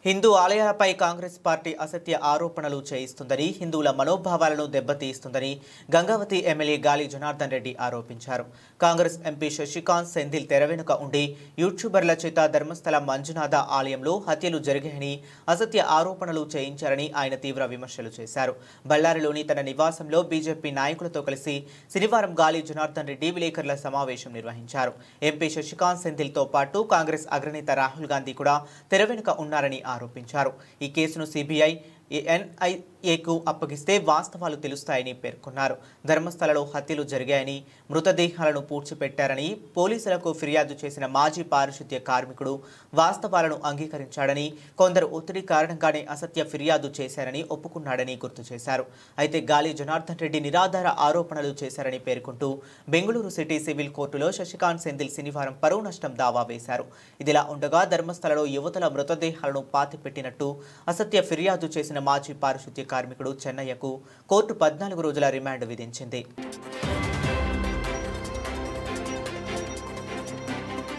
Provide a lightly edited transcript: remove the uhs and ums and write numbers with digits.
Hindu ఆలయాలపై Congress party అసత్య ఆరోపణలు చేయిస్తుందని, హిందువుల మనోభావాలను దెబ్బతీస్తుందని గంగావతి ఎమ్మెల్యే గాలి జనార్దన్ రెడ్డి ఆరోపించారు. కాంగ్రెస్ ఎంపీ శశికాంత్ సెంథిల్ తెర వెనుక ఉండి యూట్యూబర్ల చేత ధర్మస్థల మంజునాథ ఆలయంలో హత్యలు జరిగాయని అసత్య ఆరోపణలు చేయించారని ఆయన తీవ్ర విమర్శలు చేశారు. బళ్ళారిలోని తన నివాసంలో బీజేపీ నాయకులతో కలిసి శనివారం గాలి జనార్దన్ రెడ్డి విలేకరుల సమావేశం నిర్వహించారు. ఎంపీ శశికాంత్ సెంథిల్తో పాటు కాంగ్రెస్ అగ్రనేత రాహుల్ గాంధీ కూడా తెర వెనుక ఉన్నారని ఆరోపించారు. ఈ కేసును సిబిఐ ఎన్ఐఏకు అప్పగిస్తే వాస్తవాలు తెలుస్తాయని పేర్కొన్నారు. ధర్మస్థలలో హత్యలు జరిగాయని, మృతదేహాలను పూడ్చిపెట్టారని పోలీసులకు ఫిర్యాదు చేసిన మాజీ పారిశుద్ధ్య కార్మికుడు వాస్తవాలను అంగీకరించాడని, కొందరు ఒత్తిడి కారణంగానే అసత్య ఫిర్యాదు చేశారని ఒప్పుకున్నాడని గుర్తు చేశారు. అయితే గాలి జనార్దన్ రెడ్డి నిరాధార ఆరోపణలు చేశారని పేర్కొంటూ బెంగళూరు సిటీ సివిల్ కోర్టులో శశికాంత్ సెంథిల్ శనివారం పరువు నష్టం దావా వేశారు. ఇదిలా ఉండగా ధర్మస్థలలో యువతుల మృతదేహాలను పాతిపెట్టినట్టు అసత్య ఫిర్యాదు చేసిన మాజీ పారిశుద్ధ్య కార్మికుడు చెన్నయ్యకు కోర్టు 14 రోజుల రిమాండ్ విధించింది.